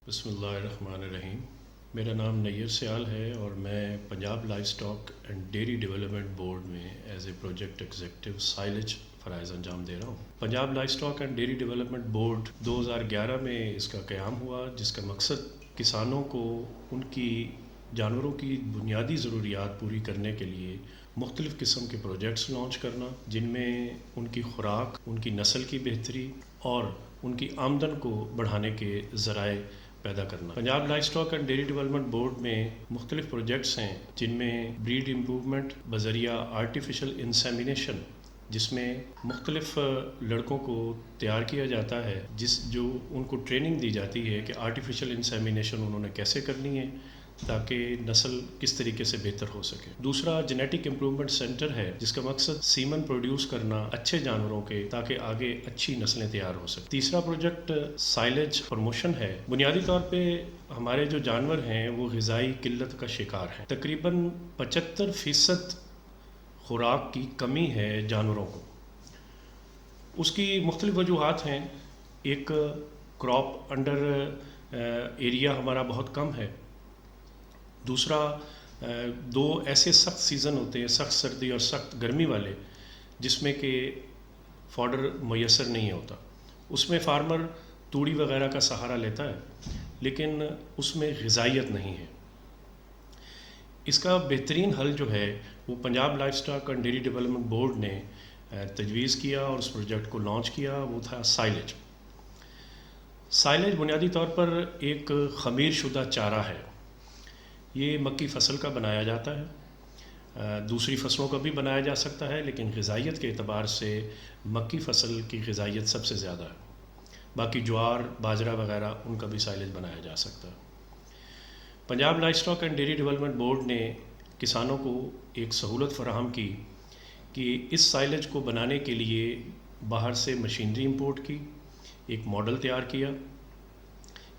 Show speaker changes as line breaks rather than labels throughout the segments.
بسم اللہ الرحمن الرحیم۔ میرا نام نیر سیال ہے اور میں Punjab life stock and dairy development board میں as a project executive silage فرائض انجام دے رہا ہوں۔ Punjab life stock and dairy development board 2011 میں اس کا قیام ہوا، جس کا مقصد کسانوں کو ان کی جانوروں کی بنیادی ضروریات پوری کرنے کے لیے مختلف قسم کے پروجیکٹس لانچ کرنا، جن میں ان کی خوراک، ان کی نسل کی بہتری اور ان کی آمدن کو بڑھانے کے ذرائع پیدا کرنا۔ Punjab life stock and dairy development board میں مختلف پروجیکٹس ہیں، جن میں بریڈ امپروومنٹ بذریعہ آرٹیفیشل انسیمینیشن، جس میں مختلف لڑکوں کو تیار کیا جاتا ہے، جو ان کو ٹریننگ دی جاتی ہے کہ آرٹیفیشل انسیمینیشن انہوں نے کیسے کرنی ہے تاکہ نسل کس طریقے سے بہتر ہو سکے۔ دوسرا جینیٹک امپروومنٹ سینٹر ہے، جس کا مقصد سیمن پروڈیوس کرنا اچھے جانوروں کے، تاکہ آگے اچھی نسلیں تیار ہو سکیں۔ تیسرا پروجیکٹ سائلج پروموشن ہے۔ بنیادی طور پہ ہمارے جو جانور ہیں وہ غذائی قلت کا شکار ہیں۔ تقریباً 75% خوراک کی کمی ہے جانوروں کو۔ اس کی مختلف وجوہات ہیں۔ ایک کراپ انڈر ایریا ہمارا بہت کم ہے۔ دوسرا، دو ایسے سخت سیزن ہوتے ہیں، سخت سردی اور سخت گرمی والے، جس میں کہ فوڈر میسر نہیں ہوتا۔ اس میں فارمر توڑی وغیرہ کا سہارا لیتا ہے، لیکن اس میں غذائیت نہیں ہے۔ اس کا بہترین حل جو ہے وہ Punjab life stock and dairy development board نے تجویز کیا اور اس پروجیکٹ کو لانچ کیا، وہ تھا سائلج۔ سائلج بنیادی طور پر ایک خمیر شدہ چارہ ہے۔ یہ مکی فصل کا بنایا جاتا ہے، دوسری فصلوں کا بھی بنایا جا سکتا ہے، لیکن غذائیت کے اعتبار سے مکی فصل کی غذائیت سب سے زیادہ ہے۔ باقی جوار، باجرہ وغیرہ ان کا بھی سائلج بنایا جا سکتا ہے۔ Punjab life stock and dairy development board نے کسانوں کو ایک سہولت فراہم کی کہ اس سائلج کو بنانے کے لیے باہر سے مشینری امپورٹ کی، ایک ماڈل تیار کیا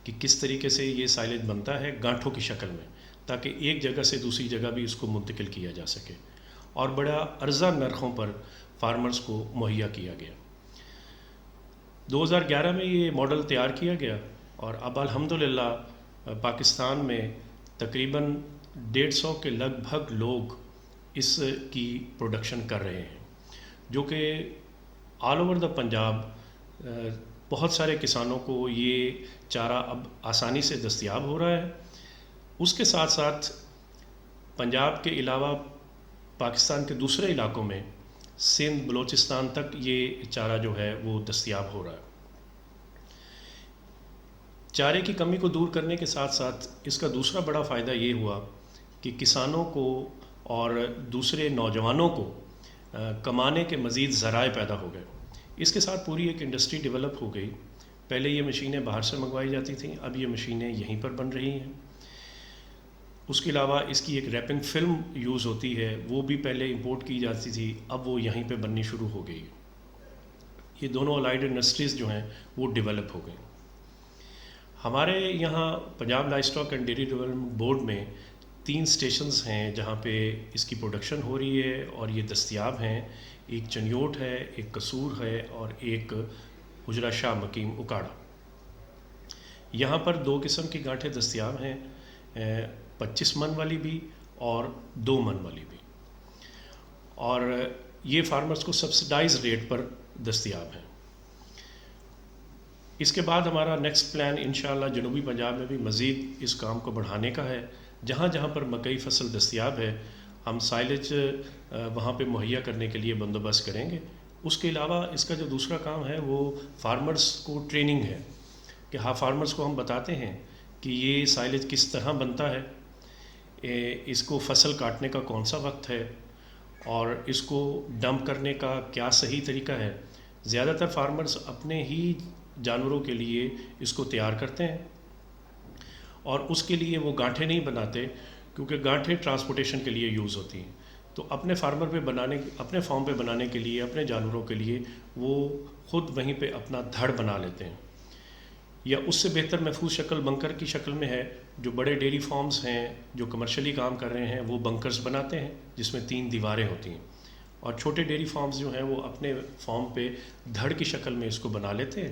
کہ کس طریقے سے یہ سائلج بنتا ہے گانٹھوں کی شکل میں، تاکہ ایک جگہ سے دوسری جگہ بھی اس کو منتقل کیا جا سکے، اور بڑا ارزاں نرخوں پر فارمرز کو مہیا کیا گیا۔ 2011 میں یہ ماڈل تیار کیا گیا، اور اب الحمدللہ پاکستان میں تقریباً 150 کے لگ بھگ لوگ اس کی پروڈکشن کر رہے ہیں، جو کہ آل اوور دا پنجاب بہت سارے کسانوں کو یہ چارہ اب آسانی سے دستیاب ہو رہا ہے۔ اس کے ساتھ ساتھ پنجاب کے علاوہ پاکستان کے دوسرے علاقوں میں، سندھ، بلوچستان تک یہ چارہ جو ہے وہ دستیاب ہو رہا ہے۔ چارے کی کمی کو دور کرنے کے ساتھ ساتھ اس کا دوسرا بڑا فائدہ یہ ہوا کہ کسانوں کو اور دوسرے نوجوانوں کو کمانے کے مزید ذرائع پیدا ہو گئے۔ اس کے ساتھ پوری ایک انڈسٹری ڈیولپ ہو گئی۔ پہلے یہ مشینیں باہر سے منگوائی جاتی تھیں، اب یہ مشینیں یہیں پر بن رہی ہیں۔ اس کے علاوہ اس کی ایک ریپنگ فلم یوز ہوتی ہے، وہ بھی پہلے امپورٹ کی جاتی تھی، اب وہ یہیں پہ بننی شروع ہو گئی ہے۔ یہ دونوں الائڈ انڈسٹریز جو ہیں وہ ڈیولپ ہو گئیں۔ ہمارے یہاں Punjab life stock and dairy development board میں 3 اسٹیشنز ہیں جہاں پہ اس کی پروڈکشن ہو رہی ہے اور یہ دستیاب ہیں۔ ایک چنیوٹ ہے، ایک قصور ہے، اور ایک حجرہ شاہ مقیم اکاڑا۔ یہاں پر 2 قسم کی گانٹھیں دستیاب ہیں، 25 من والی بھی اور 2 من والی بھی، اور یہ فارمرز کو سبسڈائز ریٹ پر دستیاب ہیں۔ اس کے بعد ہمارا نیکسٹ پلان انشاءاللہ جنوبی پنجاب میں بھی مزید اس کام کو بڑھانے کا ہے۔ جہاں جہاں پر مکئی فصل دستیاب ہے، ہم سائلج وہاں پہ مہیا کرنے کے لیے بندوبست کریں گے۔ اس کے علاوہ اس کا جو دوسرا کام ہے وہ فارمرز کو ٹریننگ ہے، کہ فارمرز کو ہم بتاتے ہیں کہ یہ سائلج کس طرح بنتا ہے، اس کو فصل کاٹنے کا کون سا وقت ہے، اور اس کو ڈمپ کرنے کا کیا صحیح طریقہ ہے۔ زیادہ تر فارمرز اپنے ہی جانوروں کے لیے اس کو تیار کرتے ہیں، اور اس کے لیے وہ گانٹھیں نہیں بناتے، کیونکہ گانٹھیں ٹرانسپورٹیشن کے لیے یوز ہوتی ہیں۔ تو اپنے اپنے فارم پہ بنانے کے لیے، اپنے جانوروں کے لیے وہ خود وہیں پہ اپنا دھڑ بنا لیتے ہیں، یا اس سے بہتر محفوظ شکل بنکر کی شکل میں ہے۔ جو بڑے ڈیری فارمز ہیں جو کمرشلی کام کر رہے ہیں وہ بنکرز بناتے ہیں جس میں 3 دیواریں ہوتی ہیں، اور چھوٹے ڈیری فارمز جو ہیں وہ اپنے فارم پہ دھڑ کی شکل میں اس کو بنا لیتے ہیں۔